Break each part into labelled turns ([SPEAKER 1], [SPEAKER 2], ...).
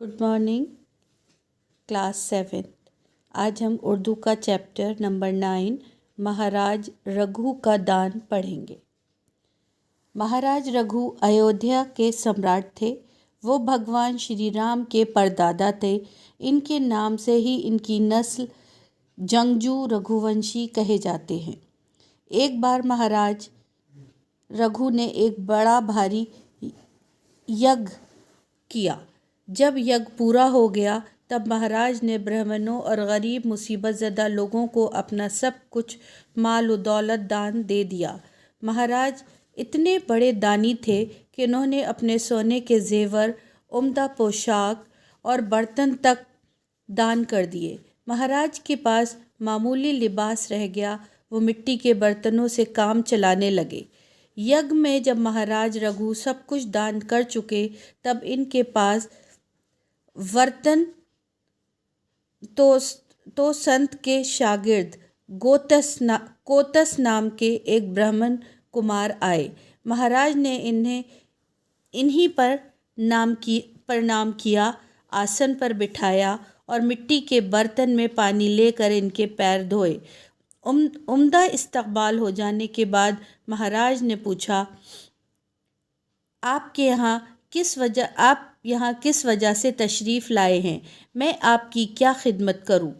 [SPEAKER 1] Good morning class 7। आज हम उर्दू का चैप्टर नंबर 9 महाराज रघु का दान पढ़ेंगे। महाराज रघु अयोध्या के सम्राट थे। वो भगवान श्री राम के परदादा थे। इनके नाम से ही इनकी नस्ल जंगजू रघुवंशी कहे जाते हैं। एक बार महाराज रघु ने एक बड़ा भारी यज्ञ किया। जब यज्ञ पूरा हो गया तब महाराज ने ब्राह्मणों और गरीब मुसीबत ज़दा लोगों को अपना सब कुछ माल व दौलत दान दे दिया। महाराज इतने बड़े दानी थे कि उन्होंने अपने सोने के जेवर, उम्दा पोशाक और बर्तन तक दान कर दिए। महाराज के पास मामूली लिबास रह गया। वो मिट्टी के बर्तनों से काम चलाने लगे। यज्ञ में जब महाराज रघु सब कुछ दान कर चुके तब इनके पास वर्तन तो संत के शागिर्द कोतस नाम के एक ब्राह्मण कुमार आए। महाराज ने इन्हीं पर प्रणाम किया, आसन पर बिठाया और मिट्टी के बर्तन में पानी लेकर इनके पैर धोए। उम्दा इस्तकबाल हो जाने के बाद महाराज ने पूछा, आप यहाँ किस वजह से तशरीफ़ लाए हैं? मैं आपकी क्या खिदमत करूं?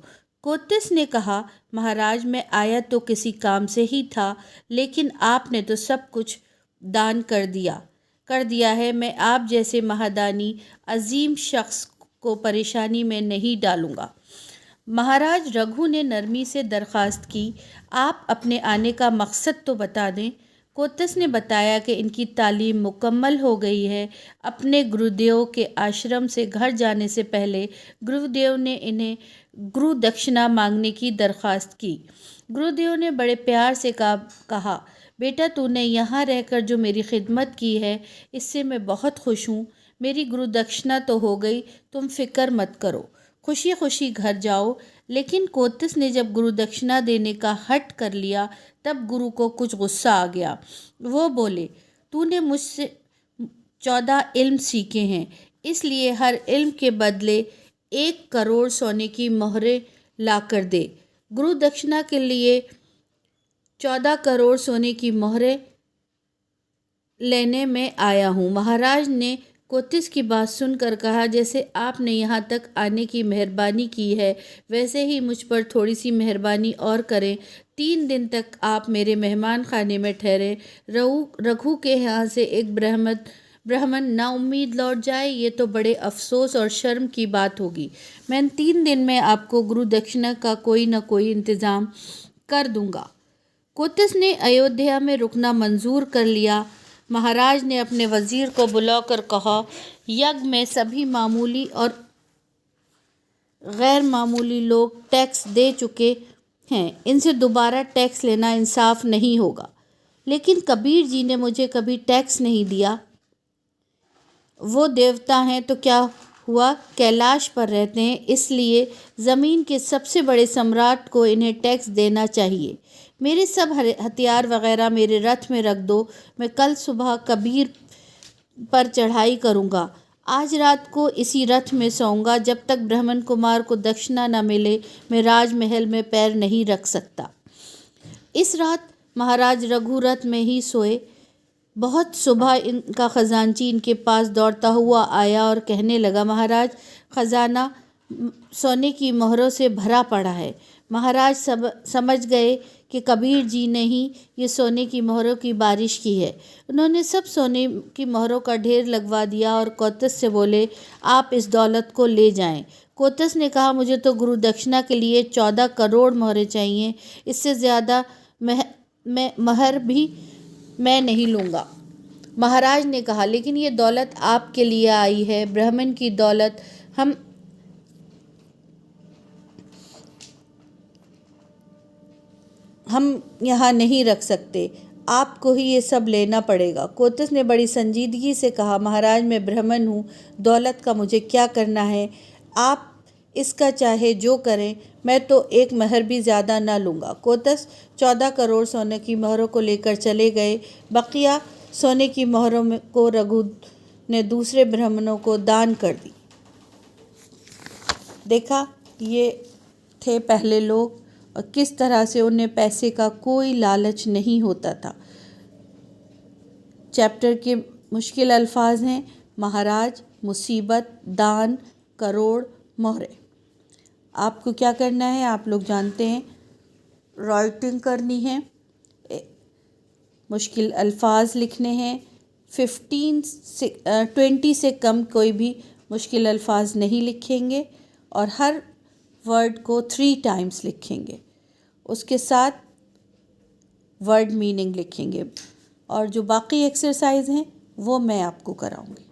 [SPEAKER 1] कोतिस ने कहा, महाराज मैं आया तो किसी काम से ही था, लेकिन आपने तो सब कुछ दान कर दिया है। मैं आप जैसे महादानी अजीम शख्स को परेशानी में नहीं डालूंगा। महाराज रघु ने नरमी से दरख्वास्त की, आप अपने आने का मकसद तो बता दें। कोतिस ने बताया कि इनकी तालीम मुकम्मल हो गई है। अपने गुरुदेव के आश्रम से घर जाने से पहले गुरुदेव ने इन्हें गुरु दक्षिणा मांगने की दरख्वास्त की। गुरुदेव ने बड़े प्यार से कहा, बेटा तूने यहाँ रहकर जो मेरी खिदमत की है इससे मैं बहुत खुश हूँ। मेरी गुरु दक्षिणा तो हो गई, तुम फिक्र मत करो, खुशी खुशी घर जाओ। लेकिन कोतिस ने जब गुरु दक्षिणा देने का हट कर लिया तब गुरु को कुछ गुस्सा आ गया। वो बोले, तूने मुझसे 14 इल्म सीखे हैं, इसलिए हर इल्म के बदले 1 करोड़ सोने की मोहरें ला कर दे। गुरु दक्षिणा के लिए 14 करोड़ सोने की मोहरें लेने में आया हूँ। महाराज ने कोतिस की बात सुनकर कहा, जैसे आपने यहाँ तक आने की मेहरबानी की है वैसे ही मुझ पर थोड़ी सी मेहरबानी और करें। 3 दिन तक आप मेरे मेहमान खाने में ठहरे। रघु के यहाँ से एक ब्राह्मण नाउम्मीद लौट जाए, ये तो बड़े अफसोस और शर्म की बात होगी। मैं 3 दिन में आपको गुरु दक्षिणा का कोई न कोई इंतज़ाम कर दूंगा। कोतिस ने अयोध्या में रुकना मंजूर कर लिया। महाराज ने अपने वज़ीर को बुलाकर कहा, यज्ञ में सभी मामूली और गैर मामूली लोग टैक्स दे चुके हैं, इनसे दोबारा टैक्स लेना इंसाफ नहीं होगा। लेकिन कबीर जी ने मुझे कभी टैक्स नहीं दिया। वो देवता हैं तो क्या हुआ, कैलाश पर रहते हैं, इसलिए ज़मीन के सबसे बड़े सम्राट को इन्हें टैक्स देना चाहिए। मेरे सब हथियार वगैरह मेरे रथ में रख दो, मैं कल सुबह कबीर पर चढ़ाई करूँगा। आज रात को इसी रथ में सोऊंगा। जब तक ब्राह्मण कुमार को दक्षिणा न मिले मैं राजमहल में पैर नहीं रख सकता। इस रात महाराज रघु रथ में ही सोए। बहुत सुबह इनका खजांची इनके पास दौड़ता हुआ आया और कहने लगा, महाराज खजाना सोने की मोहरों से भरा पड़ा है। महाराज समझ गए कि कबीर जी ने ही ये सोने की मोहरों की बारिश की है। उन्होंने सब सोने की मोहरों का ढेर लगवा दिया और कोतिस से बोले, आप इस दौलत को ले जाएं। कोतिस ने कहा, मुझे तो गुरु दक्षिणा के लिए 14 करोड़ मोहरें चाहिए, इससे ज़्यादा महर भी मैं नहीं लूँगा। महाराज ने कहा, लेकिन ये दौलत आपके लिए आई है, ब्राह्मण की दौलत हम यहाँ नहीं रख सकते, आपको ही ये सब लेना पड़ेगा। कोतिस ने बड़ी संजीदगी से कहा, महाराज मैं ब्राह्मण हूँ, दौलत का मुझे क्या करना है, आप इसका चाहे जो करें, मैं तो 1 महर भी ज़्यादा ना लूँगा। कोतिस 14 करोड़ सोने की मोहरों को लेकर चले गए। बकिया सोने की मोहरों को रघु ने दूसरे ब्राह्मणों को दान कर दी। देखा ये थे पहले लोग और किस तरह से उन्हें पैसे का कोई लालच नहीं होता था। चैप्टर के मुश्किल अल्फाज हैं महाराज, मुसीबत, दान, करोड़, मोहरे। आपको क्या करना है आप लोग जानते हैं, राइटिंग करनी है, मुश्किल अल्फाज लिखने हैं। 20 से कम कोई भी मुश्किल अल्फाज नहीं लिखेंगे और हर वर्ड को 3 टाइम्स लिखेंगे, उसके साथ वर्ड मीनिंग लिखेंगे और जो बाकी एक्सरसाइज हैं वो मैं आपको कराऊंगी।